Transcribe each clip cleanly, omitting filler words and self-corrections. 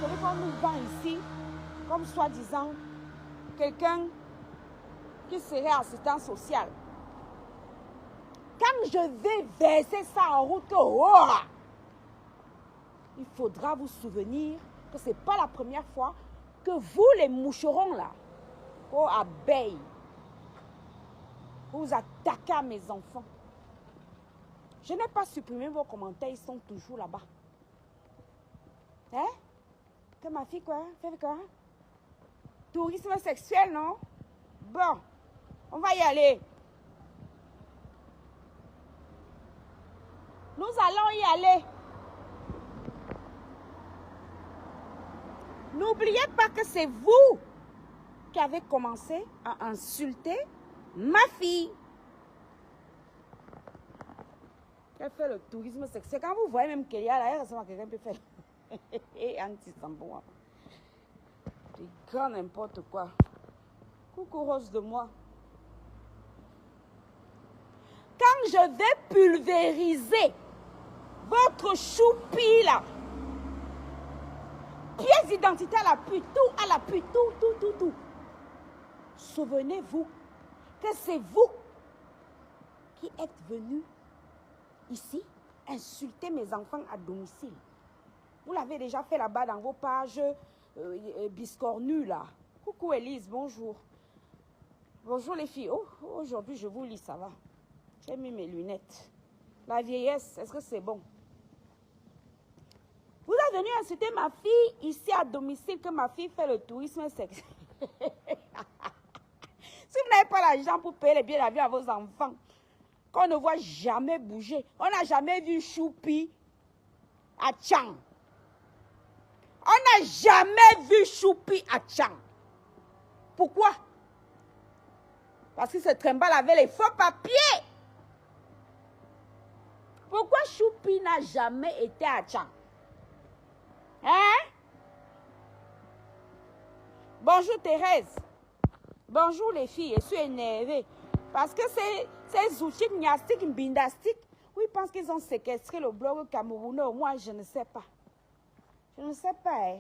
celui qu'on nous vend ici, comme soi-disant quelqu'un qui serait assistant social. Quand je vais verser ça en route, il faudra vous souvenir que ce n'est pas la première fois que vous, les moucherons là, abeilles, vous attaquez à mes enfants. Je n'ai pas supprimé vos commentaires, ils sont toujours là-bas. Hein? Que ma fille quoi? Fait quoi? Tourisme sexuel, non? Bon, on va y aller. Nous allons y aller. N'oubliez pas que c'est vous qui avez commencé à insulter ma fille. Elle fait le tourisme sexuel. Quand vous voyez même qu'elle y a là, elle ressemble à quelqu'un qui peut faire. Et anti-sambo. C'est grand n'importe quoi. Coucou rose de moi. Quand je vais pulvériser votre choupi là, pièce d'identité à l'appui, tout à l'appui, tout. Souvenez-vous que c'est vous qui êtes venu ici insulter mes enfants à domicile. Vous l'avez déjà fait là-bas dans vos pages biscornues là. Coucou Élise, bonjour. Bonjour les filles. Oh, aujourd'hui je vous lis, ça va. J'ai mis mes lunettes. La vieillesse, est-ce que c'est bon? Vous êtes venu insulter ma fille ici à domicile, que ma fille fait le tourisme sexuel. Si vous n'avez pas l'argent pour payer les billets d'avion à vos enfants, qu'on ne voit jamais bouger, on n'a jamais vu Choupi à Tchang. On n'a jamais vu Choupi à Tchang. Pourquoi? Parce que ce trimballe avait les faux papiers. Pourquoi Choupi n'a jamais été à Tchang? Hein? Bonjour Thérèse. Bonjour les filles. Je suis énervée. Parce que ces outils gnastiques, bindastiques, oui, ils pensent qu'ils ont séquestré le blog camerounais. Moi, je ne sais pas. Je ne sais pas. Hein.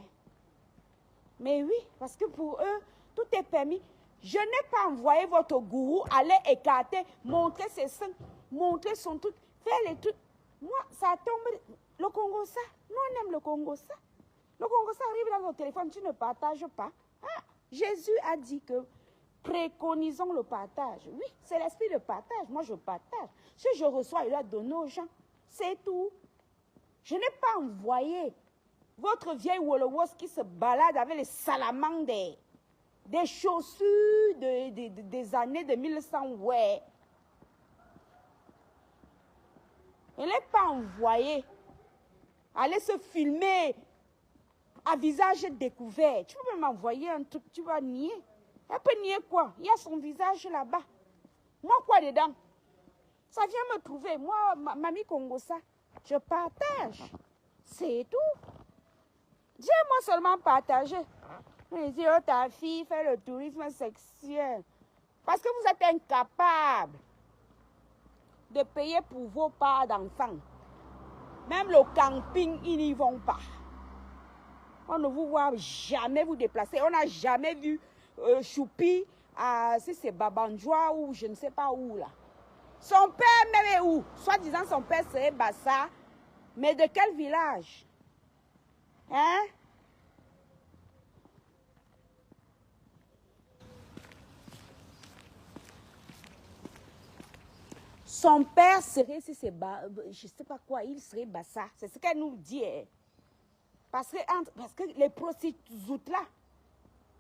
Mais oui, parce que pour eux, tout est permis. Je n'ai pas envoyé votre gourou aller écarter, montrer ses seins, montrer son truc, faire les trucs. Moi, ça tombe. Le Congo, ça. Nous, on aime le Congo, ça. Le Congo, ça arrive dans votre téléphone, tu ne partages pas. Ah, Jésus a dit que préconisons le partage. Oui, c'est l'esprit de partage. Moi, je partage. Si je reçois, il a donné aux gens. C'est tout. Je n'ai pas envoyé votre vieille Wolowos qui se balade avec les salamandres, des chaussures des années de 1100. Ouais. Je n'ai pas envoyé aller se filmer à visage découvert. Tu peux m'envoyer un truc, tu vas nier. Elle peut nier quoi? Il y a son visage là-bas. Moi, quoi dedans? Ça vient me trouver. Moi, mamie Congo, ça, je partage. C'est tout. Dis-moi seulement partager. Je dis, oh, ta fille fait le tourisme sexuel. Parce que vous êtes incapable de payer pour vos parts d'enfants. Même le camping, ils n'y vont pas. On ne vous voit jamais vous déplacer. On n'a jamais vu Choupi si c'est Babanjoua ou je ne sais pas où là. Son père même est où? Soit-disant son père serait Bassa. Mais de quel village? Hein? Son père serait, si c'est je ne sais pas quoi, il serait Bassa. C'est ce qu'elle nous dit. Hein. Parce que les prostituées là,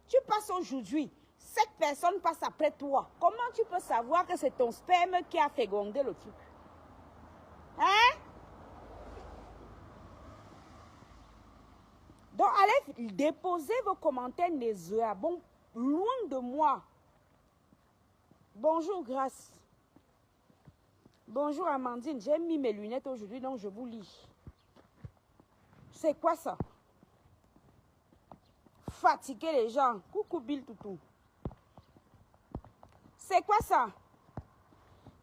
tu passes aujourd'hui, cette personne passe après toi. Comment tu peux savoir que c'est ton sperme qui a fécondé le truc? Hein? Donc, allez déposer vos commentaires nauséabonds loin de moi. Bonjour, Grâce. Bonjour, Amandine. J'ai mis mes lunettes aujourd'hui, donc je vous lis. C'est quoi ça? Fatiguer les gens. Coucou Bill Toutou. C'est quoi ça?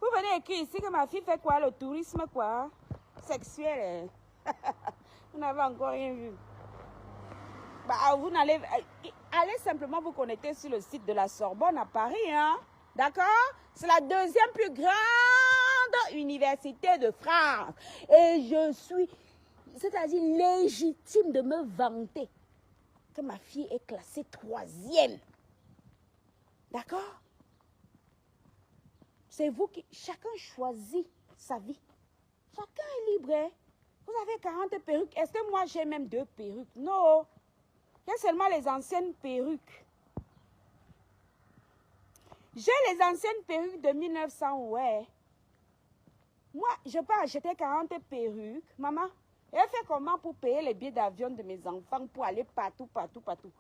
Vous venez écrire ici que ma fille fait quoi? Le tourisme quoi? Sexuel. Vous n'avez encore rien vu. Bah, vous n'allez... Allez simplement vous connecter sur le site de la Sorbonne à Paris, hein? D'accord? C'est la deuxième plus grande université de France. Et je suis, c'est-à-dire légitime de me vanter que ma fille est classée 3e. D'accord? C'est vous qui... Chacun choisit sa vie. Chacun est libre. Hein? Vous avez 40 perruques. Est-ce que moi j'ai même 2 perruques? Non. Il y a seulement les anciennes perruques. J'ai les anciennes perruques de 1900, ouais. Moi, je peux acheter 40 perruques. Maman, elle fait comment pour payer les billets d'avion de mes enfants pour aller partout, partout, partout?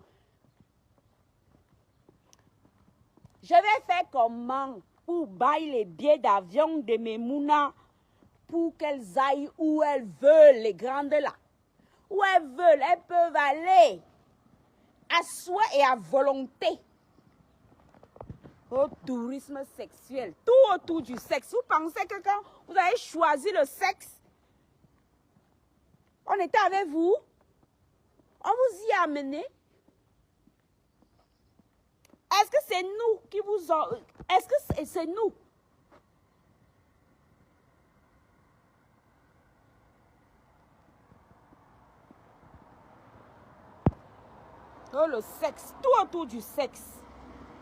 Je vais faire comment pour bailler les billets d'avion de mes mounas pour qu'elles aillent où elles veulent, les grandes là. Où elles veulent, elles peuvent aller à souhait et à volonté. Au tourisme sexuel, tout autour du sexe. Vous pensez que quand vous avez choisi le sexe, on était avec vous, on vous y a amené? Est-ce que c'est nous qui vous ont... Est-ce que c'est nous? Oh, le sexe, tout autour du sexe.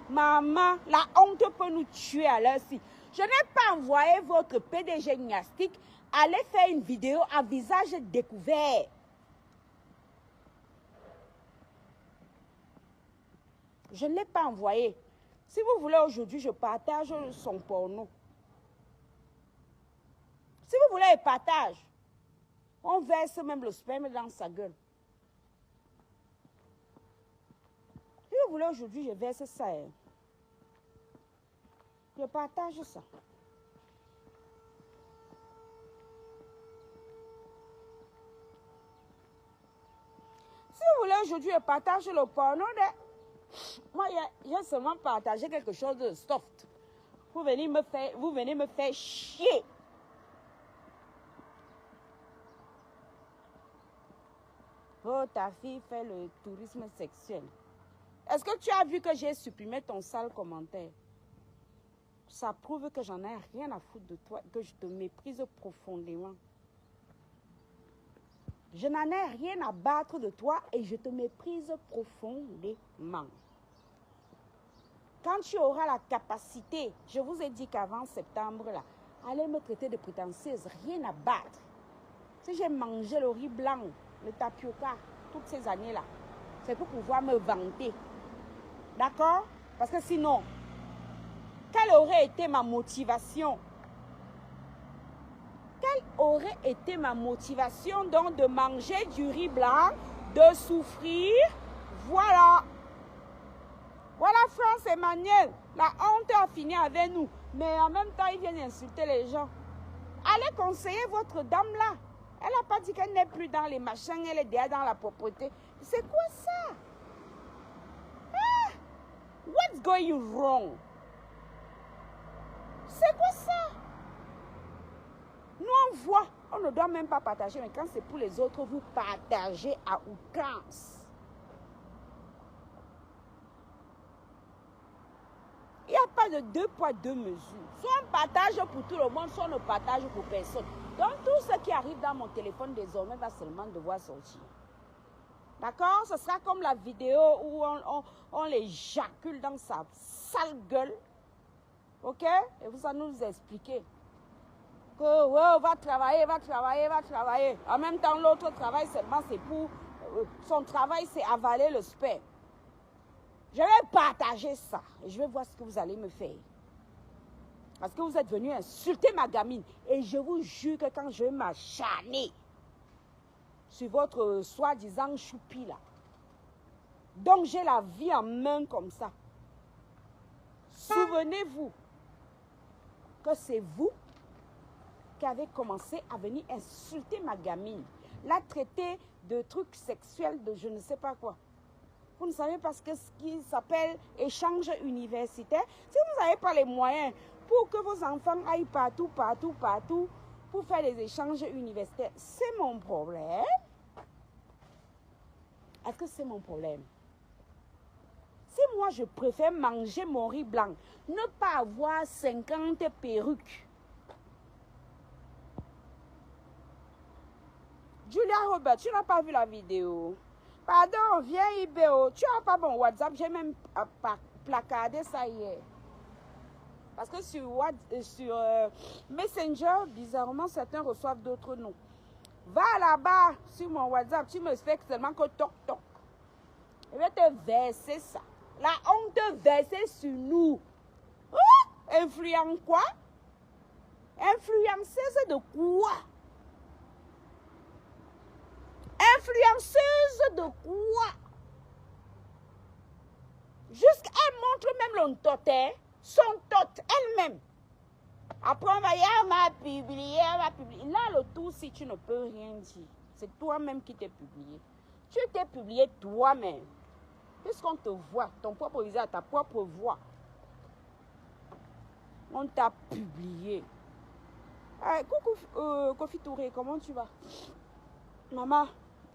Maman, la honte peut nous tuer à l'heure-ci. Je n'ai pas envoyé votre PDG gymnastique aller faire une vidéo à visage découvert. Je ne l'ai pas envoyé. Si vous voulez, aujourd'hui, je partage son porno. Si vous voulez, il partage. On verse même le sperme dans sa gueule. Si vous voulez, aujourd'hui, je verse ça. Hein. Je partage ça. Si vous voulez, aujourd'hui, je partage le porno. Moi, j'ai seulement partagé quelque chose de soft. Vous venez me faire chier. Oh, ta fille fait le tourisme sexuel. Est-ce que tu as vu que j'ai supprimé ton sale commentaire? Ça prouve que j'en ai rien à foutre de toi, que je te méprise profondément. Je n'en ai rien à battre de toi et je te méprise profondément. Quand tu auras la capacité, je vous ai dit qu'avant septembre, là, allez me traiter de prétentieuse, rien à battre. Si j'ai mangé le riz blanc, le tapioca, toutes ces années-là, c'est pour pouvoir me vanter. D'accord? Parce que sinon, quelle aurait été ma motivation? Quelle aurait été ma motivation donc de manger du riz blanc, de souffrir? Voilà. Voilà France Emmanuel. La honte a fini avec nous. Mais en même temps, ils viennent insulter les gens. Allez conseiller votre dame là. Elle n'a pas dit qu'elle n'est plus dans les machins, elle est déjà dans la propreté. C'est quoi ça? Ah, what's going wrong? C'est quoi ça? Nous on voit, on ne doit même pas partager, mais quand c'est pour les autres, vous partagez à outrance. Il n'y a pas de 2 poids 2 mesures. Soit on partage pour tout le monde, soit on ne partage pour personne. Donc tout ce qui arrive dans mon téléphone désormais va seulement devoir sortir. D'accord? Ce sera comme la vidéo où on l'éjacule dans sa sale gueule. Ok? Et vous allez nous expliquer que ouais, va travailler, va travailler, va travailler. En même temps, l'autre travail seulement c'est pour... son travail c'est avaler le sperme. Je vais partager ça et je vais voir ce que vous allez me faire. Parce que vous êtes venu insulter ma gamine. Et je vous jure que quand je vais m'acharner sur votre soi-disant choupi là, donc j'ai la vie en main comme ça. Souvenez-vous que c'est vous qui avez commencé à venir insulter ma gamine, la traiter de trucs sexuels, de je ne sais pas quoi. Vous ne savez pas ce qui s'appelle échange universitaire. Si vous n'avez pas les moyens pour que vos enfants aillent partout, partout, partout, pour faire des échanges universitaires, c'est mon problème. Est-ce que c'est mon problème? Si moi, je préfère manger mon riz blanc, ne pas avoir 50 perruques. Julia Robert, tu n'as pas vu la vidéo? Pardon, viens IBO. Tu n'as pas mon WhatsApp, j'ai même placardé ça hier. Parce que sur Messenger, bizarrement, certains reçoivent d'autres noms. Va là-bas sur mon WhatsApp, tu me fais seulement que toc toc. Je vais te verser ça. La honte versée sur nous. Influence quoi? Influenceuse de quoi? Influenceuse de quoi? Jusqu'elle montre même l'ontote, son tot elle-même. Après, on va dire, elle m'a publié, Là, le tout, si tu ne peux rien dire, c'est toi-même qui t'es publié. Tu t'es publié toi-même. Puisqu'on te voit, ton propre visage, ta propre voix. On t'a publié. Coucou, Kofi Touré, comment tu vas? Maman,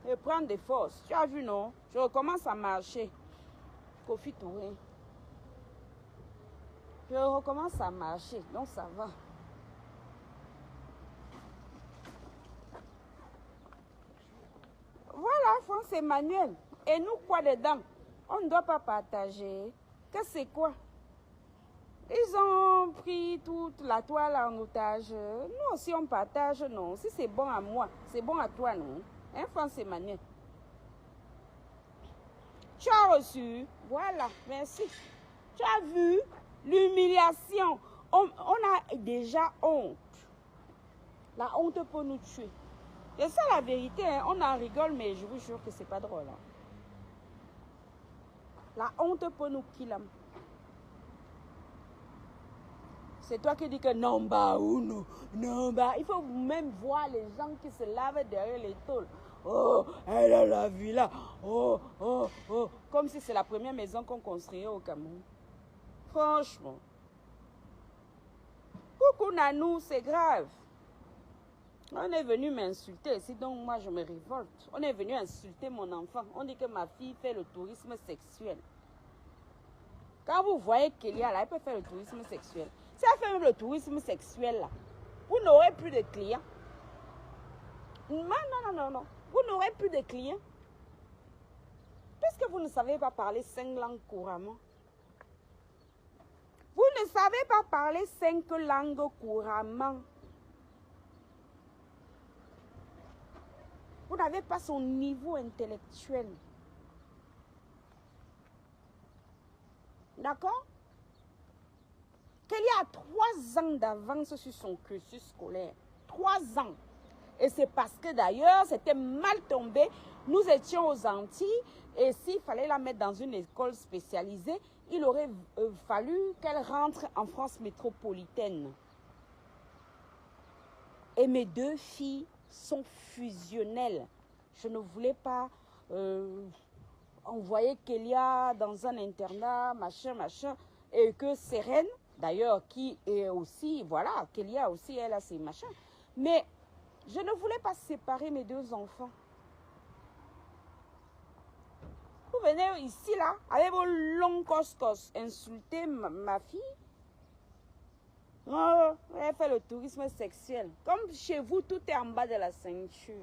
je prends des forces. Tu as vu, non? Je recommence à marcher. Kofi Touré. Je recommence à marcher, donc ça va. Voilà, France Emmanuel. Et nous, quoi dedans? On ne doit pas partager. Que c'est quoi? Ils ont pris toute la toile en otage. Nous aussi, on partage, non. Si c'est bon à moi, c'est bon à toi, non? Hein, France Emmanuel? Tu as reçu? Voilà, merci. Tu as vu l'humiliation? On a déjà honte. La honte peut nous tuer. Et ça, la vérité, hein, on en rigole, mais je vous jure que c'est pas drôle. Hein. La honte peut nous killer. C'est toi qui dis que non, bah, ou non, non, bah. Il faut même voir les gens qui se lavent derrière les tôles. Oh, elle a la villa. Oh, oh, oh. Comme si c'est la première maison qu'on construisait au Cameroun. Franchement. Coucou Nanou, c'est grave. On est venu m'insulter ici, donc moi je me révolte. On est venu insulter mon enfant. On dit que ma fille fait le tourisme sexuel. Quand vous voyez Kélia là, elle peut faire le tourisme sexuel. Si elle fait même le tourisme sexuel là, vous n'aurez plus de clients. Non, non, non, non, non. Vous n'aurez plus de clients. Puisque vous ne savez pas parler 5 langues couramment. Vous ne savez pas parler 5 langues couramment. Vous n'avez pas son niveau intellectuel. D'accord? Kélia a 3 ans d'avance sur son cursus scolaire. 3 ans. Et c'est parce que d'ailleurs, c'était mal tombé. Nous étions aux Antilles et s'il fallait la mettre dans une école spécialisée, il aurait fallu qu'elle rentre en France métropolitaine. Et mes 2 filles sont fusionnelles. Je ne voulais pas envoyer Kélia dans un internat, machin, machin, et que Sérène, d'ailleurs, qui est aussi, voilà, Kélia aussi, elle a ses machins. Mais je ne voulais pas séparer mes 2 enfants. Vous venez ici, là, avec vos longs coscos, insulter ma fille. Oh, elle fait le tourisme sexuel. Comme chez vous, tout est en bas de la ceinture.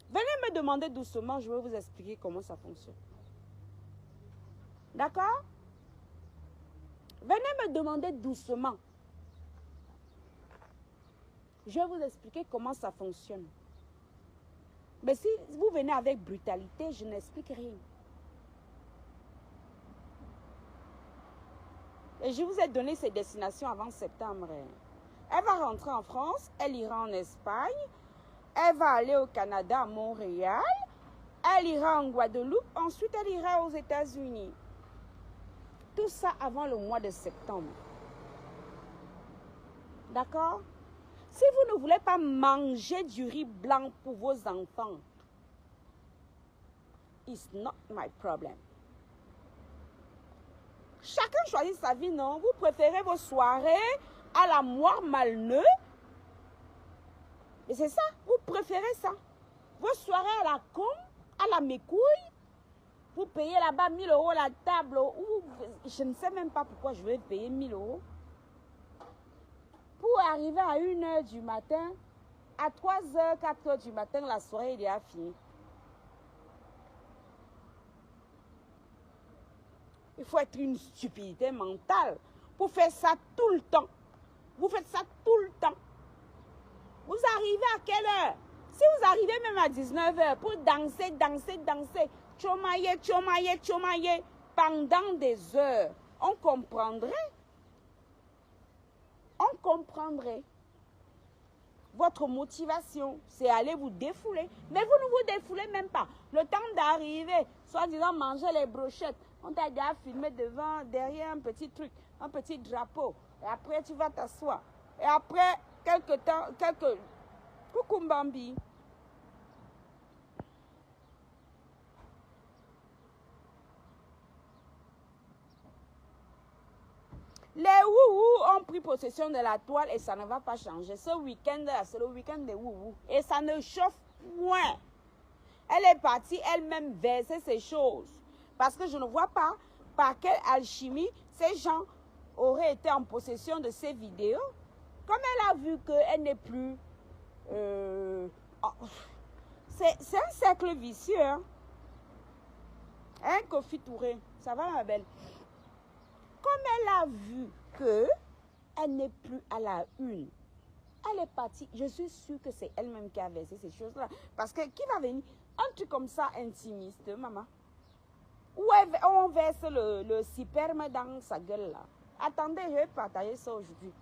Venez me demander doucement, je vais vous expliquer comment ça fonctionne. D'accord? Venez me demander doucement. Je vais vous expliquer comment ça fonctionne. Mais si vous venez avec brutalité, je n'explique rien. Et je vous ai donné ces destinations avant septembre. Elle va rentrer en France, elle ira en Espagne, elle va aller au Canada, à Montréal, elle ira en Guadeloupe, ensuite elle ira aux États-Unis. Tout ça avant le mois de septembre. D'accord? Si vous ne voulez pas manger du riz blanc pour vos enfants, it's not my problem. Chacun choisit sa vie, non? Vous préférez vos soirées à la moire malneux? Et c'est ça, vous préférez ça. Vos soirées à la com, à la mécouille, vous payez là-bas 1000 € la table, ou je ne sais même pas pourquoi je vais payer 1000 €. Pour arriver à 1 h du matin, à 3 h, 4 h du matin, la soirée est déjà finie. Il faut être une stupidité mentale pour faire ça tout le temps. Vous faites ça tout le temps. Vous arrivez à quelle heure? Si vous arrivez même à 19 h pour danser, chomailler, pendant des heures, on comprendrait. On comprendrait. Votre motivation, c'est aller vous défouler. Mais vous ne vous défoulez même pas. Le temps d'arriver, soi-disant manger les brochettes, on t'a déjà filmé derrière un petit truc, un petit drapeau. Et après, tu vas t'asseoir. Et après, Coucou Bambi. Les wouhou ont pris possession de la toile et ça ne va pas changer. Ce week-end-là, c'est le week-end des wouhou. Et ça ne chauffe moins. Elle est partie elle-même verser ces choses. Parce que je ne vois pas par quelle alchimie ces gens auraient été en possession de ces vidéos. Comme elle a vu qu'elle n'est plus... c'est un cercle vicieux. Hein, Kofi Touré? Ça va, ma belle? Comme elle a vu qu'elle n'est plus à la une, elle est partie. Je suis sûre que c'est elle-même qui a versé ces choses-là. Parce que qui va venir? Un truc comme ça intimiste, maman. Où on verse le sperme dans sa gueule là. Attendez, je vais partager ça aujourd'hui.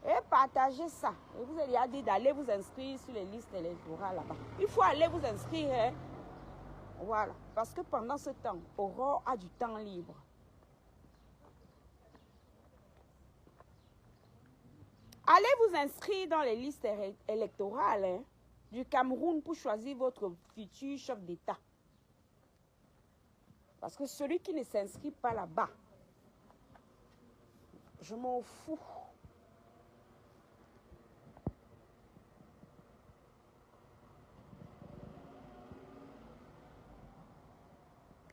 Je vais partager ça. Et vous allez dire d'aller vous inscrire sur les listes électorales là-bas. Il faut aller vous inscrire. Hein? Voilà. Parce que pendant ce temps, Aurore a du temps libre. Allez vous inscrire dans les listes électorales du Cameroun pour choisir votre futur chef d'État. Parce que celui qui ne s'inscrit pas là-bas, je m'en fous.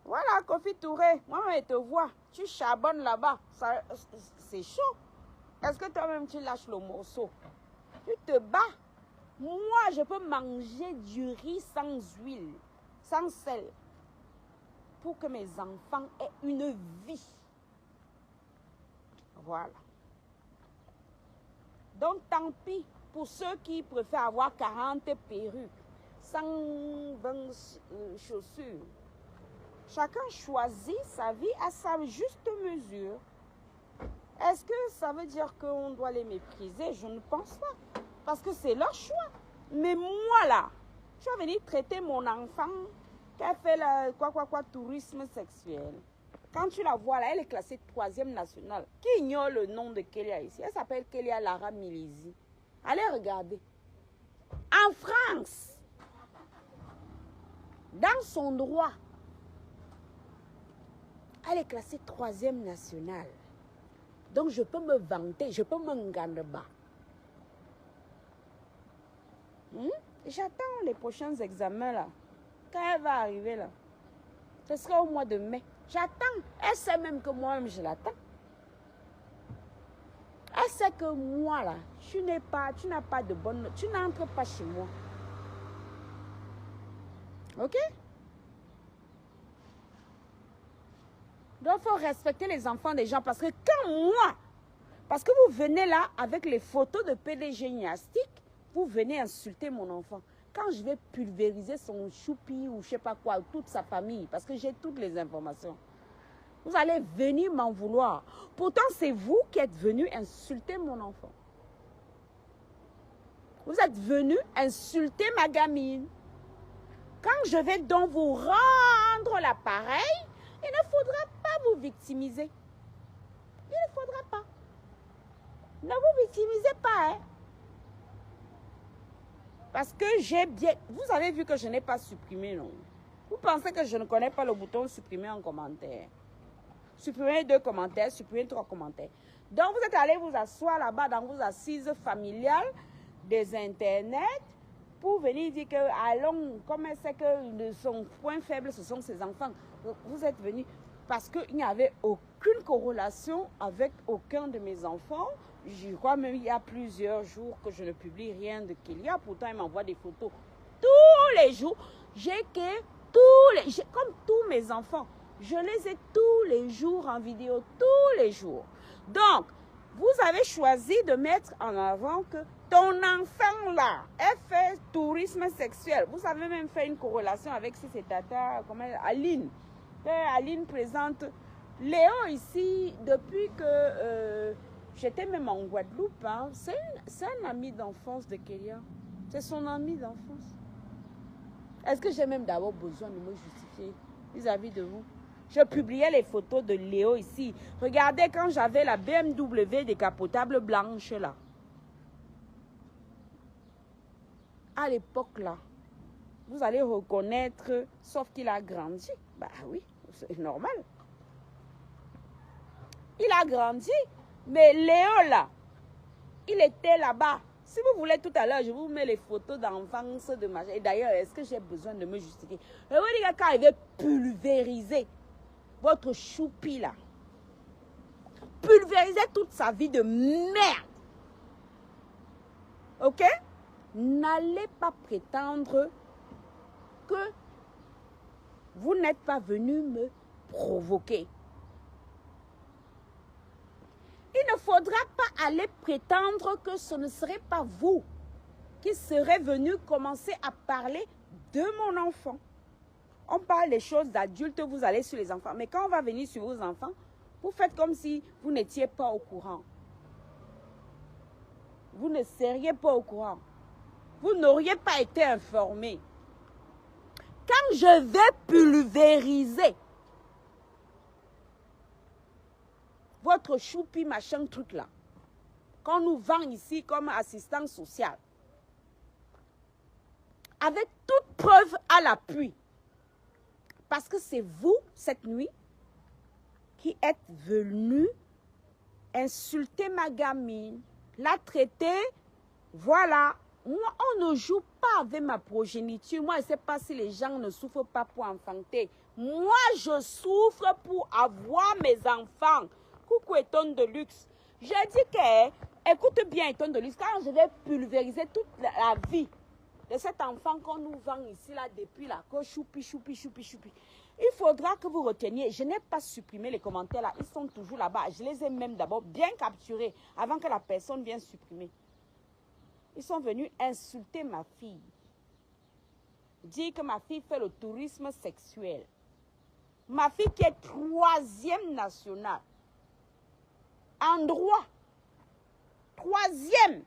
Voilà, Kofi Touré, moi je te vois, tu charbonnes là-bas, c'est chaud. Est-ce que toi-même tu lâches le morceau? Tu te bats. Moi, je peux manger du riz sans huile, sans sel, pour que mes enfants aient une vie. Voilà. Donc, tant pis pour ceux qui préfèrent avoir 40 perruques, 120 chaussures. Chacun choisit sa vie à sa juste mesure. Est-ce que ça veut dire qu'on doit les mépriser? Je ne pense pas. Parce que c'est leur choix. Mais moi, là, je vais venir traiter mon enfant qui a fait tourisme sexuel. Quand tu la vois, là, elle est classée 3e nationale. Qui ignore le nom de Kélia ici? Elle s'appelle Kélia Lara Milizi. Allez regarder. En France, dans son droit, elle est classée 3e nationale. Donc, je peux me vanter, je peux me gagner bas. J'attends les prochains examens, là. Quand elle va arriver, là. Ce sera au mois de mai. J'attends. Elle sait même que moi-même, je l'attends. Elle sait que moi, là, tu n'as pas de bonne note. Tu n'entres pas chez moi. OK? Donc, il faut respecter les enfants des gens. Parce que quand moi, parce que vous venez là avec les photos de PDG gymnastique, vous venez insulter mon enfant. Quand je vais pulvériser son choupi ou je ne sais pas quoi, toute sa famille, parce que j'ai toutes les informations, vous allez venir m'en vouloir. Pourtant, c'est vous qui êtes venu insulter mon enfant. Vous êtes venu insulter ma gamine. Quand je vais donc vous rendre l'appareil, il ne faudra pas vous victimiser. Il ne faudra pas. Ne vous victimisez pas, hein. Parce que j'ai bien... Vous avez vu que je n'ai pas supprimé, non? Vous pensez que je ne connais pas le bouton supprimer en commentaire? Supprimer 2 commentaires, supprimer 3 commentaires. Donc, vous êtes allé vous asseoir là-bas dans vos assises familiales des internets pour venir dire que, allons, comme elle sait que son point faible, ce sont ses enfants. Vous êtes venu parce qu'il n'y avait aucune corrélation avec aucun de mes enfants. Je crois même il y a plusieurs jours que je ne publie rien de Kélia. Pourtant, elle m'envoie des photos tous les jours. Comme tous mes enfants, je les ai tous les jours en vidéo, tous les jours. Donc, vous avez choisi de mettre en avant que ton enfant là, elle fait tourisme sexuel. Vous avez même fait une corrélation avec ses tata, Aline. Aline présente Léo ici depuis que j'étais même en Guadeloupe. Hein. C'est un ami d'enfance de Kélia. C'est son ami d'enfance. Est-ce que j'ai même d'abord besoin de me justifier vis-à-vis de vous? Je publiais les photos de Léo ici. Regardez quand j'avais la BMW décapotable blanche là. À l'époque là, vous allez reconnaître, sauf qu'il a grandi. Bah oui, c'est normal. Il a grandi, mais Léo là, il était là-bas. Si vous voulez tout à l'heure, je vous mets les photos d'enfance de ma... Et d'ailleurs, est-ce que j'ai besoin de me justifier? Je vous dis que quand il veut pulvériser votre choupi là, pulvériser toute sa vie de merde. Ok? N'allez pas prétendre que vous n'êtes pas venu me provoquer. Il ne faudra pas aller prétendre que ce ne serait pas vous qui serez venu commencer à parler de mon enfant. On parle des choses d'adultes, vous allez sur les enfants. Mais quand on va venir sur vos enfants, vous faites comme si vous n'étiez pas au courant. Vous ne seriez pas au courant. Vous n'auriez pas été informé. Quand je vais pulvériser votre choupi machin truc là, qu'on nous vend ici comme assistant social, avec toute preuve à l'appui, parce que c'est vous, cette nuit, qui êtes venu insulter ma gamine, la traiter, voilà. Moi, on ne joue pas avec ma progéniture. Moi, je ne sais pas si les gens ne souffrent pas pour enfanter. Moi, je souffre pour avoir mes enfants. Coucou Eton de luxe. Je dis que, écoute bien Eton de luxe, quand je vais pulvériser toute la vie de cet enfant qu'on nous vend ici, là, depuis là, que choupi, choupi, choupi, choupi. Il faudra que vous reteniez, je n'ai pas supprimé les commentaires là, ils sont toujours là-bas. Je les ai même d'abord bien capturés avant que la personne vienne supprimer. Ils sont venus insulter ma fille. Dire que ma fille fait le tourisme sexuel. Ma fille qui est 3e nationale. En droit. 3e.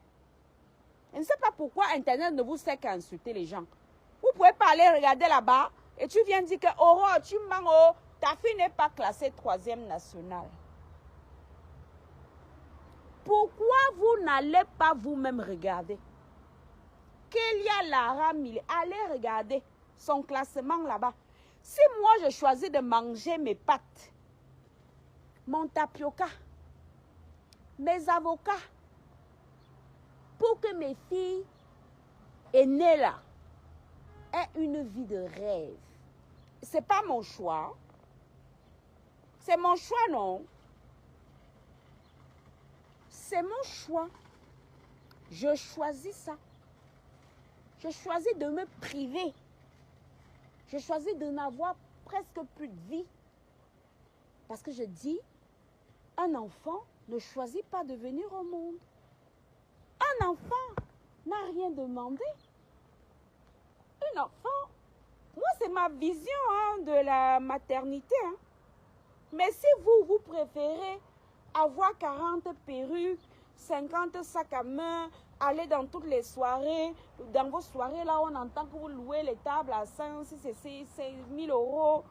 Je ne sais pas pourquoi Internet ne vous sert qu'à insulter les gens. Vous pouvez pas aller regarder là-bas et tu viens dire que oh, tu mens, oh, ta fille n'est pas classée 3e nationale. Pourquoi vous n'allez pas vous-même regarder? Kélia Lara Mille, allez regarder son classement là-bas. Si moi je choisis de manger mes pâtes, mon tapioca, mes avocats, pour que mes filles aînées là aient une vie de rêve, c'est pas mon choix. C'est mon choix, non? C'est mon choix. Je choisis ça. Je choisis de me priver. Je choisis de n'avoir presque plus de vie. Parce que je dis, un enfant ne choisit pas de venir au monde. Un enfant n'a rien demandé. Un enfant, moi c'est ma vision de la maternité. Mais si vous préférez avoir 40 perruques, 50 sacs à main, aller dans toutes les soirées, dans vos soirées là on entend que vous louez les tables à 5, 6, 000 euros,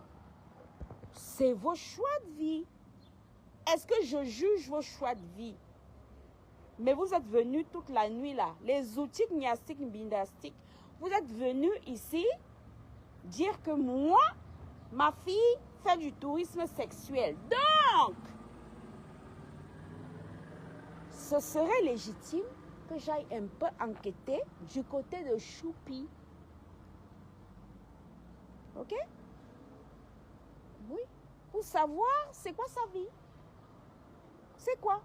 c'est vos choix de vie. Est-ce que je juge vos choix de vie? Mais vous êtes venus toute la nuit là, les outils gymnastiques, bindastiques, vous êtes venus ici dire que moi, ma fille fait du tourisme sexuel. Donc, ce serait légitime que j'aille un peu enquêter du côté de Choupi. Ok? Oui. Pour savoir c'est quoi sa vie. C'est quoi?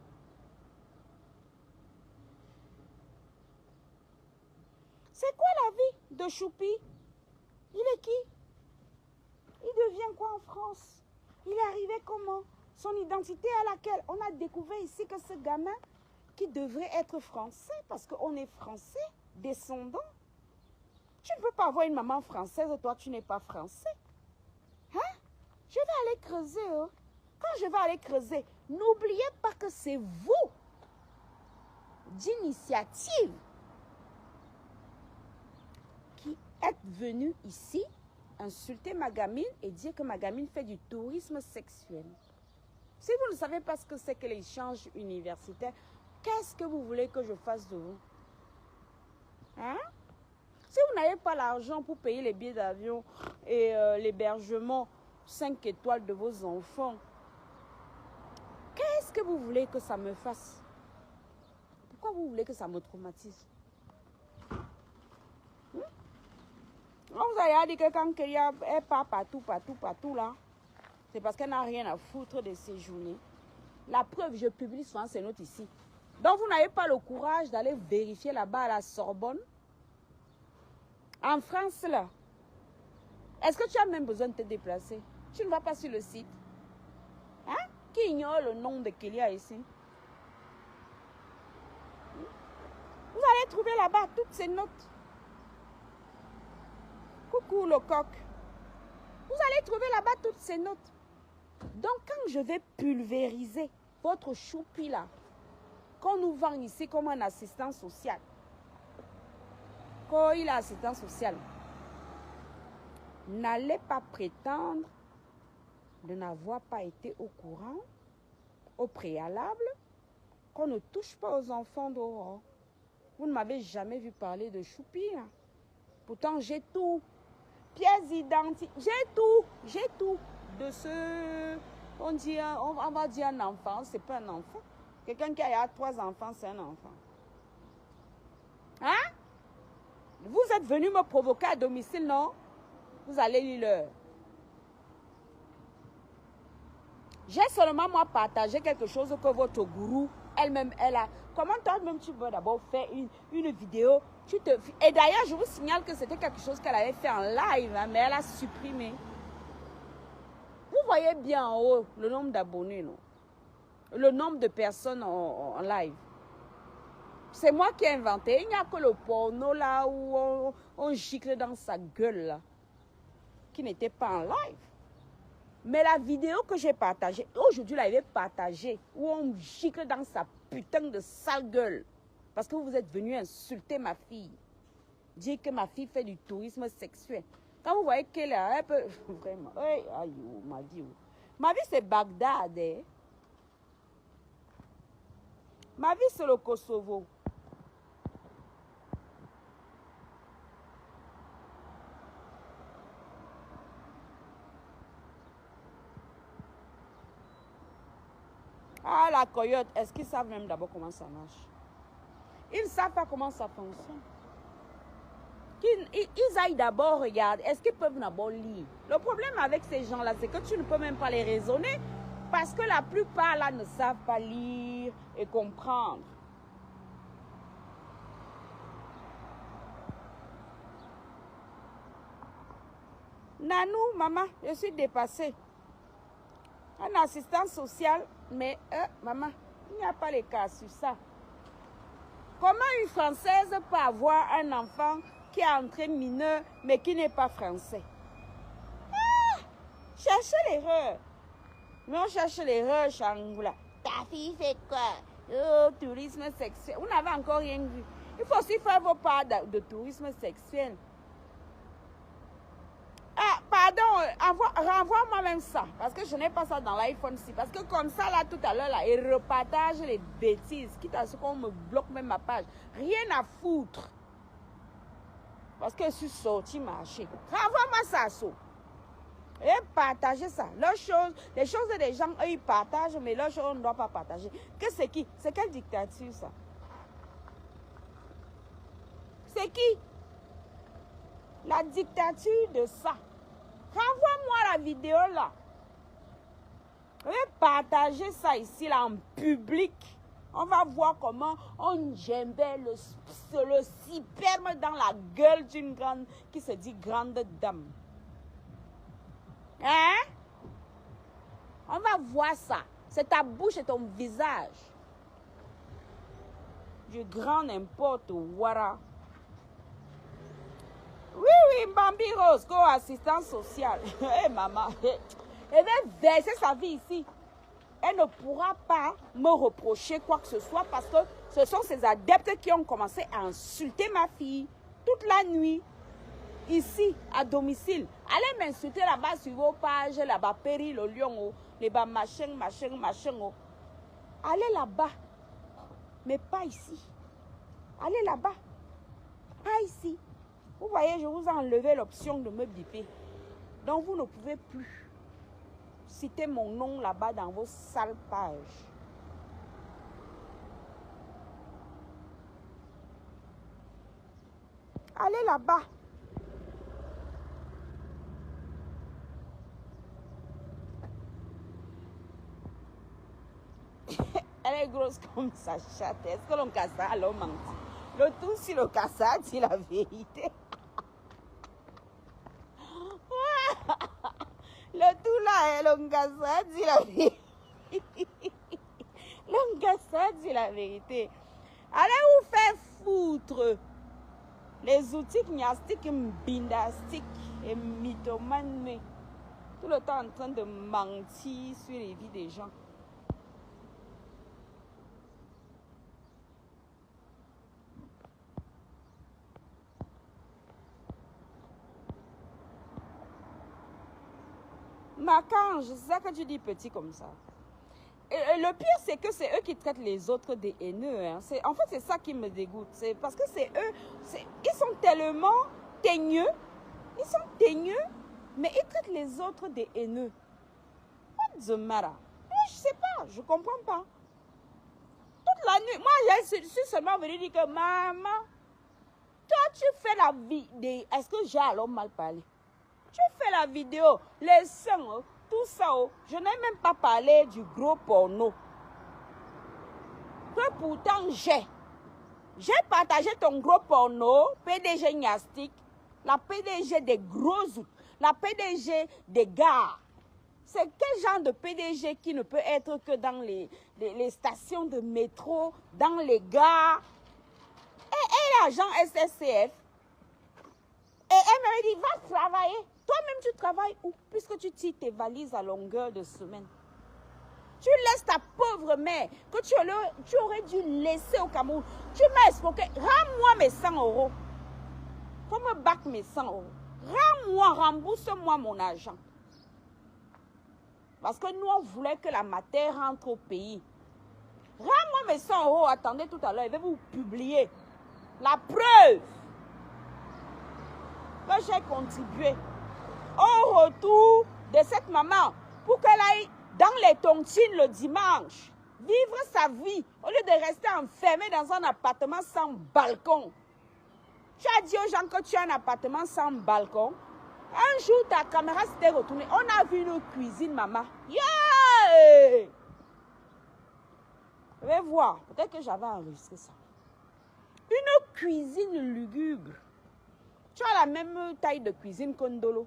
C'est quoi la vie de Choupi? Il est qui? Il devient quoi en France? Il est arrivé comment? Son identité à laquelle on a découvert ici que ce gamin qui devrait être français, parce qu'on est français, descendant. Tu ne peux pas avoir une maman française et toi tu n'es pas français. Hein? Je vais aller creuser. Hein? Quand je vais aller creuser, n'oubliez pas que c'est vous, d'initiative, qui êtes venu ici insulter ma gamine et dire que ma gamine fait du tourisme sexuel. Si vous ne savez pas ce que c'est que l'échange universitaire, qu'est-ce que vous voulez que je fasse de vous? Hein? Si vous n'avez pas l'argent pour payer les billets d'avion et l'hébergement 5 étoiles de vos enfants, qu'est-ce que vous voulez que ça me fasse? Pourquoi vous voulez que ça me traumatise? Vous avez dit que quand elle part partout là, c'est parce qu'elle n'a rien à foutre de ces journées. La preuve, je publie souvent ces notes ici. Donc vous n'avez pas le courage d'aller vérifier là-bas à la Sorbonne. En France là, est-ce que tu as même besoin de te déplacer? Tu ne vas pas sur le site. Hein? Qui ignore le nom de Kélia ici? Vous allez trouver là-bas toutes ces notes. Coucou le coq. Vous allez trouver là-bas toutes ces notes. Donc quand je vais pulvériser votre choupi là, qu'on nous vend ici comme un assistant social, quand il est assistant social, n'allez pas prétendre de n'avoir pas été au courant, au préalable, qu'on ne touche pas aux enfants dehors. Vous ne m'avez jamais vu parler de choupi. Hein. Pourtant, j'ai tout. Pièces identiques, j'ai tout. De ce, on va dire un enfant, c'est pas un enfant. Quelqu'un qui a 3 enfants, c'est un enfant. Hein? Vous êtes venu me provoquer à domicile, non? Vous allez lui leur. J'ai seulement moi partagé quelque chose que votre gourou, elle-même, elle a. Comment toi-même tu veux d'abord faire une vidéo? Et d'ailleurs, je vous signale que c'était quelque chose qu'elle avait fait en live, hein, mais elle a supprimé. Vous voyez bien en haut le nombre d'abonnés, non? Le nombre de personnes en live. C'est moi qui ai inventé. Il n'y a que le porno là où on gicle dans sa gueule là, qui n'était pas en live. Mais la vidéo que j'ai partagée, aujourd'hui, là, elle est partagée, où on gicle dans sa putain de sale gueule. Parce que vous êtes venu insulter ma fille. Dire que ma fille fait du tourisme sexuel. Quand vous voyez qu'elle est un peu... Vraiment, aïe, ma vie. Ma vie, c'est Bagdad. Hein? Ma vie, c'est le Kosovo. Ah, la coyote, est-ce qu'ils savent même d'abord comment ça marche? Ils ne savent pas comment ça fonctionne. Ils aillent d'abord regarder. Est-ce qu'ils peuvent d'abord lire? Le problème avec ces gens-là, c'est que tu ne peux même pas les raisonner parce que la plupart là ne savent pas lire et comprendre. Nanou, maman, je suis dépassée. Un assistant social, mais maman, il n'y a pas les cas sur ça. Comment une Française peut avoir un enfant qui est entré mineur, mais qui n'est pas français? Ah, cherchez l'erreur. Mais on cherche l'erreur, Changoula. Ta fille fait quoi? Oh, tourisme sexuel. Vous n'avez encore rien vu. Il faut aussi faire vos parts de tourisme sexuel. Ah, pardon, renvoie-moi même ça. Parce que je n'ai pas ça dans l'iPhone 6. Parce que comme ça, là, tout à l'heure, là, il repartage les bêtises. Quitte à ce qu'on me bloque même ma page. Rien à foutre. Parce que je suis sorti marcher. Renvoie-moi ça, ça. Et partagez ça. Les choses des gens, eux, ils partagent, mais leurs choses, on ne doit pas partager. Que c'est qui? C'est quelle dictature, ça? C'est qui? La dictature de ça. Renvoie-moi la vidéo là. Je vais partager ça ici là en public. On va voir comment on djembait le sperme dans la gueule d'une grande qui se dit grande dame. Hein? On va voir ça. C'est ta bouche et ton visage. Du grand n'importe what. Oui, Bambi Rose, co-assistante sociale. Hé, maman. Elle va verser sa vie ici. Elle ne pourra pas me reprocher quoi que ce soit parce que ce sont ces adeptes qui ont commencé à insulter ma fille toute la nuit, ici, à domicile. Allez m'insulter là-bas sur vos pages, là-bas, Péri, le lion, les bas, machin. Allez là-bas, mais pas ici. Allez là-bas, pas ici. Vous voyez, je vous ai enlevé l'option de me biper. Donc, vous ne pouvez plus citer mon nom là-bas dans vos sales pages. Allez là-bas. Elle est grosse comme sa chatte. Est-ce que l'on casse ça? Alors, menti. Le tout sur le cassade, c'est la vérité. Le tout là, l'ongassa dit la vérité. L'ongassa dit la vérité. Allez vous faire foutre. Les outils gnastiques, bindastiques et mythomanes. Tout le temps en train de mentir sur les vies des gens. Macange, c'est ça que tu dis petit comme ça. Et le pire, c'est que c'est eux qui traitent les autres des haineux. Hein. En fait, c'est ça qui me dégoûte. C'est parce que c'est eux, ils sont tellement teigneux. Ils sont teigneux, mais ils traitent les autres des haineux. What the matter? Moi, je sais pas, je comprends pas. Toute la nuit, moi, je suis seulement venue dire que maman, toi, tu fais la vie des... Est-ce que j'ai alors mal parlé? Tu fais la vidéo, les seins, tout ça. Je n'ai même pas parlé du gros porno. Que pourtant j'ai. J'ai partagé ton gros porno, PDG Niastique, la PDG des gros outils, la PDG des gars. C'est quel genre de PDG qui ne peut être que dans les stations de métro, dans les gares? Et l'agent SSCF. Et elle m'avait dit, va travailler. Toi-même, tu travailles où? Puisque tu tires tes valises à longueur de semaine. Tu laisses ta pauvre mère que tu aurais dû laisser au Cameroun. Tu m'as expliqué, rends-moi mes 100 €. Faut me battre mes 100 €. Rends-moi, rembourse-moi mon argent. Parce que nous, on voulait que la matière rentre au pays. Rends-moi mes 100 €. Attendez tout à l'heure, je vais vous publier la preuve que j'ai contribué au retour de cette maman pour qu'elle aille dans les tontines le dimanche, vivre sa vie au lieu de rester enfermée dans un appartement sans balcon. Tu as dit aux gens que tu as un appartement sans balcon. Un jour, ta caméra s'était retournée. On a vu une cuisine, maman. Yeah! Je vais voir. Peut-être que j'avais enregistré ça. Une cuisine lugubre. Tu as la même taille de cuisine que Ndolo.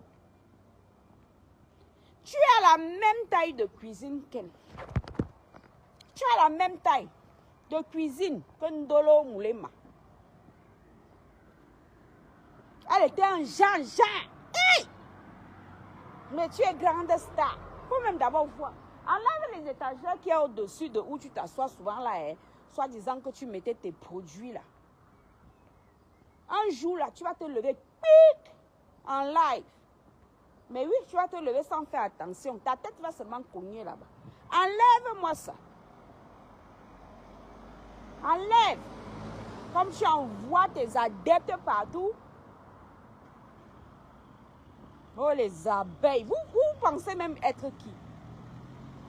Tu as la même taille de cuisine qu'elle. Tu as la même taille de cuisine que Ndolo Moulema. Elle était un Jean. Hey! Mais tu es grande star. Il faut même d'abord voir. Enlève les étagères qui est au-dessus de où tu t'assois souvent là, hein, soit disant que tu mettais tes produits là. Un jour là, tu vas te lever pic, en live. Mais oui, tu vas te lever sans faire attention. Ta tête va seulement cogner là-bas. Enlève-moi ça. Enlève. Comme tu envoies tes adeptes partout. Oh les abeilles. Vous pensez même être qui?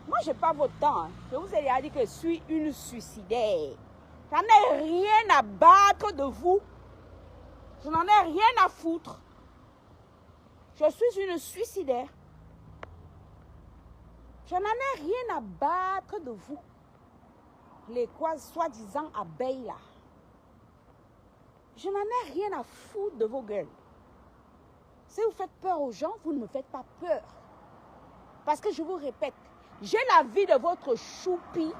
Moi, je n'ai pas votre temps. Hein. Je vous ai déjà dit que je suis une suicidaire. J'en ai rien à battre de vous. Je n'en ai rien à foutre. Je suis une suicidaire. Je n'en ai rien à battre de vous. Les quoi, soi-disant abeilles là. Je n'en ai rien à foutre de vos gueules. Si vous faites peur aux gens, vous ne me faites pas peur. Parce que je vous répète, j'ai la vie de votre choupi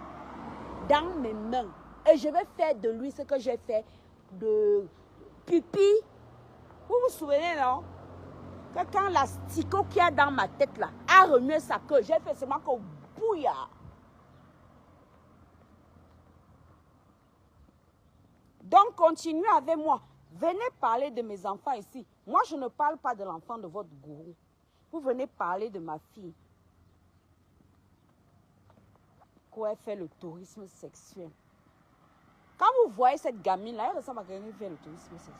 dans mes mains. Et je vais faire de lui ce que j'ai fait de Pipi. Vous vous souvenez, non? Que quand l'asticot qu'il y a dans ma tête là a remué sa queue, j'ai fait seulement qu'au bouillard. Donc, continuez avec moi. Venez parler de mes enfants ici. Moi, je ne parle pas de l'enfant de votre gourou. Vous venez parler de ma fille. Quoi fait le tourisme sexuel. Quand vous voyez cette gamine-là, elle ressemble à quelqu'un qui fait le tourisme sexuel.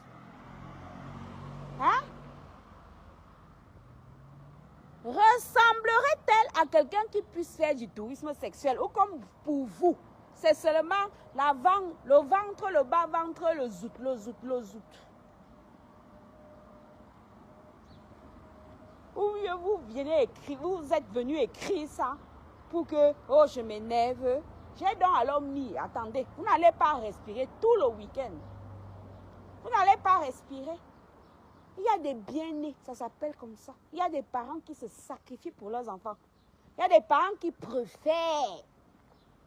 Hein? Ressemblerait-elle à quelqu'un qui puisse faire du tourisme sexuel? Ou comme pour vous, c'est seulement le ventre, le bas-ventre, le zout. Ou vous venez écrire, vous êtes venu écrire ça pour que, oh, je m'énerve. J'ai donc alors mis, attendez, vous n'allez pas respirer tout le week-end. Vous n'allez pas respirer. Il y a des bien-nés, ça s'appelle comme ça. Il y a des parents qui se sacrifient pour leurs enfants. Il y a des parents qui préfèrent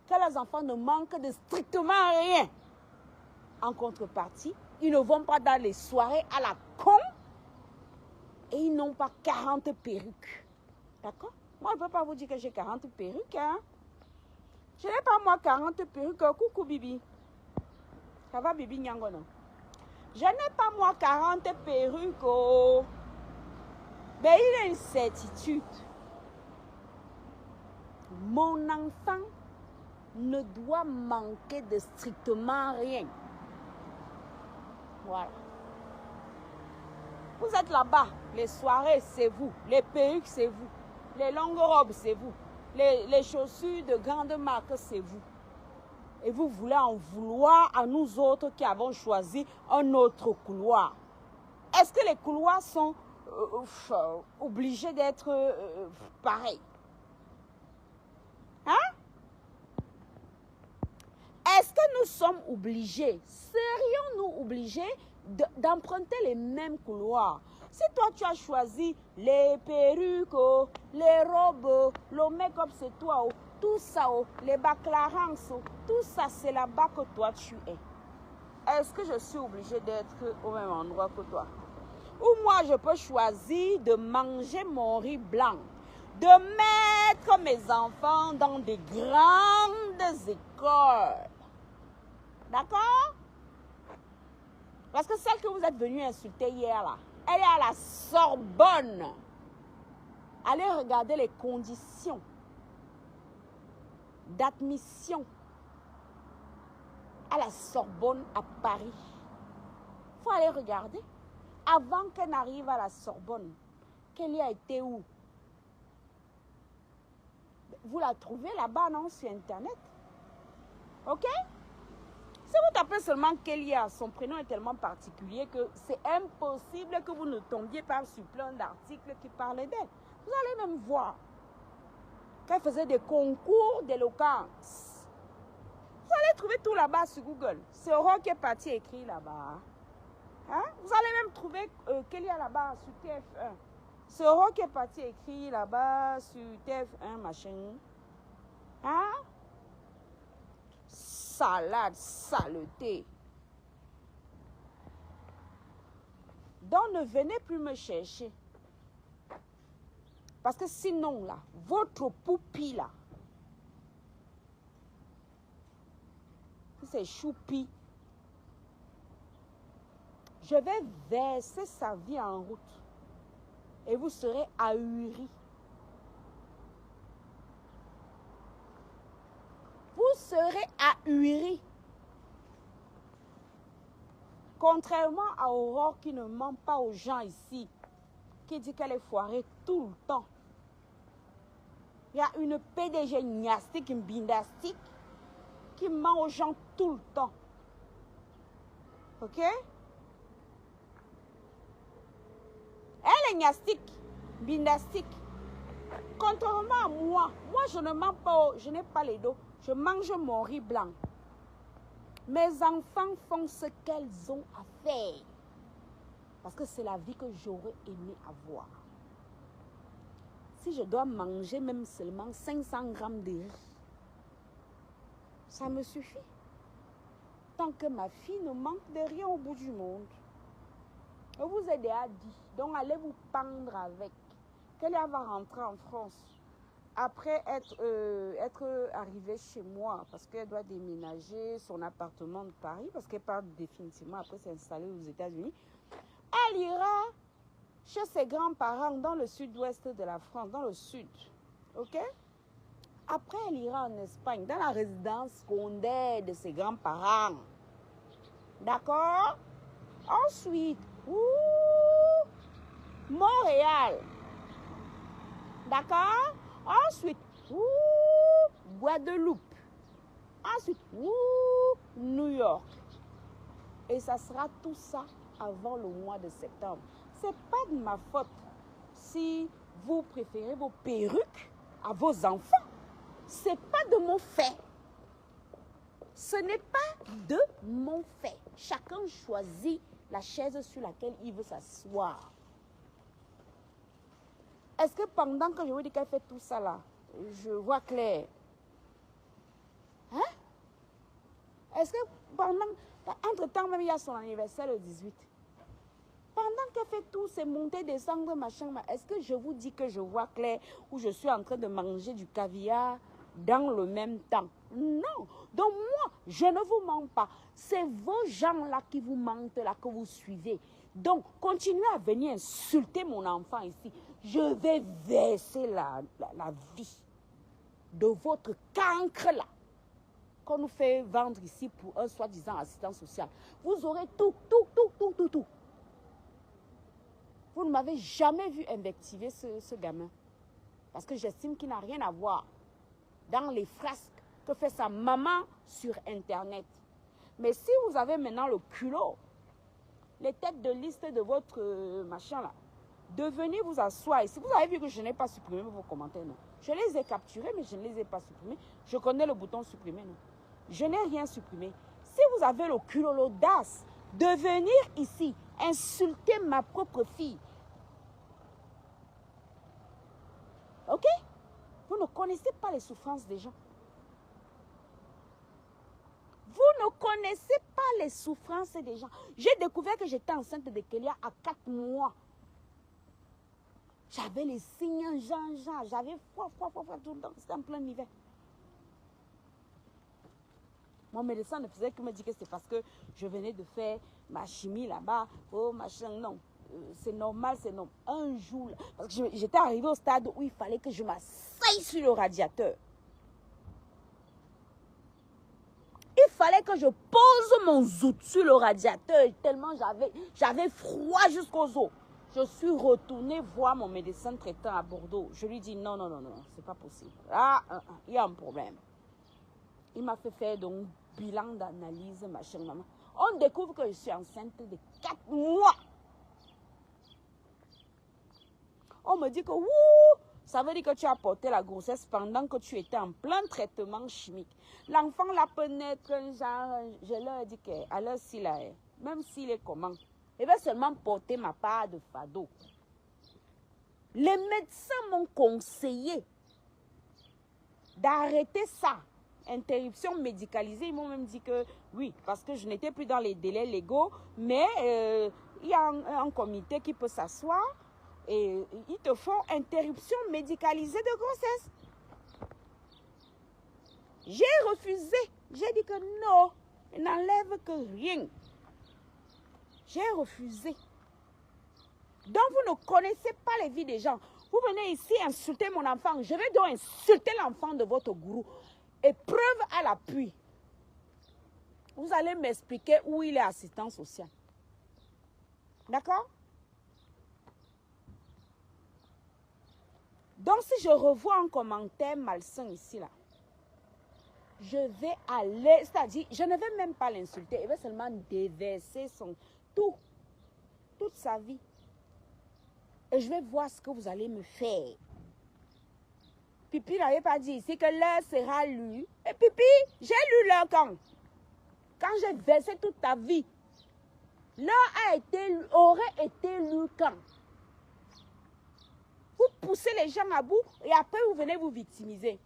que leurs enfants ne manquent de strictement rien. En contrepartie, ils ne vont pas dans les soirées à la con et ils n'ont pas 40 perruques. D'accord? Moi, je ne peux pas vous dire que j'ai 40 perruques. Hein? Je n'ai pas moi 40 perruques. Coucou Bibi. Ça va Bibi Nyango, non? Je n'ai pas moi 40 perruques. Oh. Mais il y a une certitude. Mon enfant ne doit manquer de strictement rien. Voilà. Vous êtes là-bas. Les soirées, c'est vous. Les perruques, c'est vous. Les longues robes, c'est vous. Les chaussures de grande marque, c'est vous. Et vous voulez en vouloir à nous autres qui avons choisi un autre couloir. Est-ce que les couloirs sont obligés d'être pareils? Hein? Est-ce que nous sommes obligés, serions-nous obligés d'emprunter les mêmes couloirs? Si toi tu as choisi les perruques, les robes, le make-up c'est toi, tout ça, les baclarans, tout ça c'est là-bas que toi tu es. Est-ce que je suis obligée d'être au même endroit que toi? Ou moi je peux choisir de manger mon riz blanc, de mettre mes enfants dans des grandes écoles. D'accord? Parce que celle que vous êtes venue insulter hier là, elle est à la Sorbonne. Allez regarder les conditions d'admission à la Sorbonne à Paris. Il faut aller regarder. Avant qu'elle n'arrive à la Sorbonne, qu'elle y a été où? Vous la trouvez là-bas, non, sur Internet? Ok? Si vous tapez seulement Kélia, son prénom est tellement particulier que c'est impossible que vous ne tombiez pas sur plein d'articles qui parlaient d'elle. Vous allez même voir qu'elle faisait des concours d'éloquence. Vous allez trouver tout là-bas sur Google. C'est Aurore qui est parti écrire là-bas. Hein? Vous allez même trouver Kélia là-bas sur TF1. C'est Aurore qui est parti écrire là-bas sur TF1, machin. Hein? Salade, saleté. Donc ne venez plus me chercher. Parce que sinon là, votre poupie là, c'est choupi. Je vais verser sa vie en route. Et vous serez ahuris. Vous serez ahuris. Contrairement à Aurore qui ne ment pas aux gens ici, qui dit qu'elle est foirée tout le temps. Il y a une PDG niastique, une bindastique, qui ment aux gens tout le temps. Ok? est niastique, bindastique. Contrairement à moi, je ne mens pas, je n'ai pas les dos. Je mange mon riz blanc. Mes enfants font ce qu'elles ont à faire. Parce que c'est la vie que j'aurais aimé avoir. Si je dois manger même seulement 500 grammes de riz, ça me suffit. Tant que ma fille ne manque de rien au bout du monde. Je vous ai déjà dit, donc allez vous pendre avec. Kélia va rentrer en France. Après être arrivée chez moi, parce qu'elle doit déménager son appartement de Paris, parce qu'elle part définitivement après s'installer aux États-Unis, elle ira chez ses grands-parents dans le sud-ouest de la France, dans le sud. Ok? Après, elle ira en Espagne, dans la résidence secondaire de ses grands-parents. D'accord? Ensuite, Montréal. D'accord? Ensuite, Guadeloupe. Ensuite, New York. Et ça sera tout ça avant le mois de septembre. Ce n'est pas de ma faute si vous préférez vos perruques à vos enfants. Ce n'est pas de mon fait. Ce n'est pas de mon fait. Chacun choisit la chaise sur laquelle il veut s'asseoir. Est-ce que pendant que je vous dis qu'elle fait tout ça là, je vois clair? Hein? Est-ce que pendant... Entre-temps, même il y a son anniversaire le 18. Pendant qu'elle fait tout, c'est monter, descendre, machin, est-ce que je vous dis que je vois clair ou je suis en train de manger du caviar dans le même temps? Non. Donc moi, je ne vous mens pas. C'est vos gens-là qui vous mentent, là, que vous suivez. Donc, continuez à venir insulter mon enfant ici. Je vais verser la vie de votre cancre là, qu'on nous fait vendre ici pour un soi-disant assistant social. Vous aurez tout. Vous ne m'avez jamais vu invectiver ce gamin. Parce que j'estime qu'il n'a rien à voir dans les frasques que fait sa maman sur Internet. Mais si vous avez maintenant le culot, les têtes de liste de votre machin là, de venir vous asseoir ici. Vous avez vu que je n'ai pas supprimé vos commentaires, non? Je les ai capturés, mais je ne les ai pas supprimés. Je connais le bouton supprimer, non? Je n'ai rien supprimé. Si vous avez le culot, l'audace de venir ici insulter ma propre fille, ok? Vous ne connaissez pas les souffrances des gens. Vous ne connaissez pas les souffrances des gens. J'ai découvert que j'étais enceinte de Kélia à 4 mois. J'avais les signes Jean-Jean. J'avais froid tout le temps. C'était en plein hiver. Mon médecin ne faisait que me dire que c'est parce que je venais de faire ma chimie là-bas. Oh, machin, non. C'est normal, c'est normal. Un jour, parce que j'étais arrivée au stade où il fallait que je m'asseye sur le radiateur. Il fallait que je pose mon zout sur le radiateur tellement j'avais froid jusqu'aux os. Je suis retournée voir mon médecin traitant à Bordeaux. Je lui dis non, c'est pas possible. Il y a un problème. Il m'a fait faire donc bilan d'analyse, machin, maman. On découvre que je suis enceinte de 4 mois. On me dit que ça veut dire que tu as porté la grossesse pendant que tu étais en plein traitement chimique. L'enfant là peut naître, genre, je leur ai dit qu'à l'heure s'il a, même s'il est comment, il va seulement porter ma part de fardeau. Les médecins m'ont conseillé d'arrêter ça. Interruption médicalisée, ils m'ont même dit que oui, parce que je n'étais plus dans les délais légaux, mais il y a un comité qui peut s'asseoir et ils te font interruption médicalisée de grossesse. J'ai refusé. J'ai dit que non, il n'enlève que rien. J'ai refusé. Donc vous ne connaissez pas les vies des gens. Vous venez ici insulter mon enfant. Je vais donc insulter l'enfant de votre gourou. Et preuve à l'appui. Vous allez m'expliquer où il est assistant social. D'accord? Donc si je revois un commentaire malsain ici, là, je vais aller, c'est-à-dire, je ne vais même pas l'insulter. Je vais seulement déverser toute sa vie. Et je vais voir ce que vous allez me faire. Pipi n'avait pas dit ici que l'heure sera lue. Et Pipi, j'ai lu l'heure quand? Quand j'ai versé toute ta vie. L'heure aurait été lue quand? Vous poussez les gens à bout et après vous venez vous victimiser.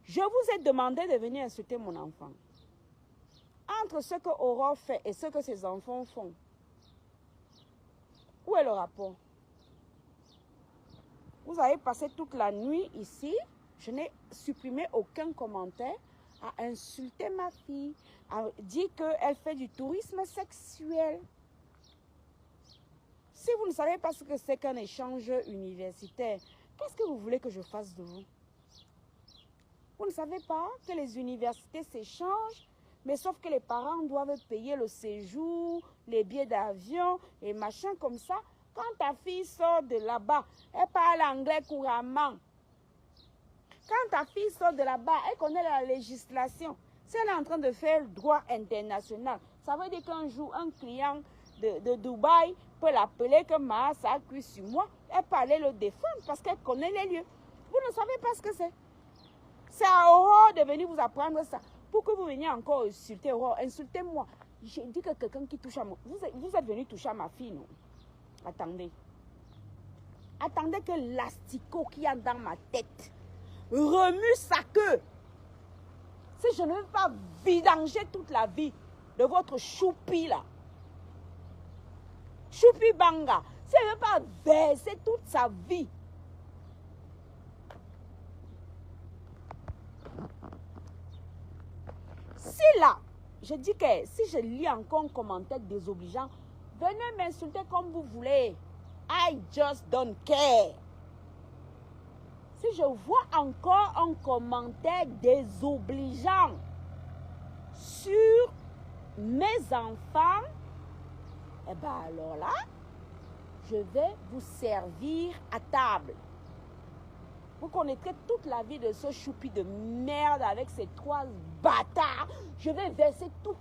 Je vous ai demandé de venir insulter mon enfant. Entre ce que Aurore fait et ce que ses enfants font, où est le rapport? Vous avez passé toute la nuit ici. Je n'ai supprimé aucun commentaire à insulter ma fille, à dire qu'elle fait du tourisme sexuel. Si vous ne savez pas ce que c'est qu'un échange universitaire, qu'est-ce que vous voulez que je fasse de vous? Vous ne savez pas que les universités s'échangent, mais sauf que les parents doivent payer le séjour, les billets d'avion et machin comme ça. Quand ta fille sort de là-bas, elle parle anglais couramment. Quand ta fille sort de là-bas, elle connaît la législation. Si elle est en train de faire le droit international, ça veut dire qu'un jour, un client de Dubaï peut l'appeler que ça a cuit sur moi. Elle peut aller le défendre parce qu'elle connaît les lieux. Vous ne savez pas ce que c'est. C'est à Aurore de venir vous apprendre ça. Pour que vous veniez encore insulter Aurore, insultez-moi. J'ai dit que quelqu'un qui touche à moi. Vous êtes venu toucher à ma fille, non? Attendez. Attendez que l'asticot qu'il y a dans ma tête remue sa queue. Si je ne veux pas vidanger toute la vie de votre choupi là. Choupi banga. Si je ne veux pas verser toute sa vie. Si là, je dis que si je lis encore un commentaire désobligeant, venez m'insulter comme vous voulez. I just don't care. Si je vois encore un commentaire désobligeant sur mes enfants, eh bien alors là, je vais vous servir à table. Vous connaîtrez toute la vie de ce choupi de merde avec ses 3 bâtards. Je vais verser toute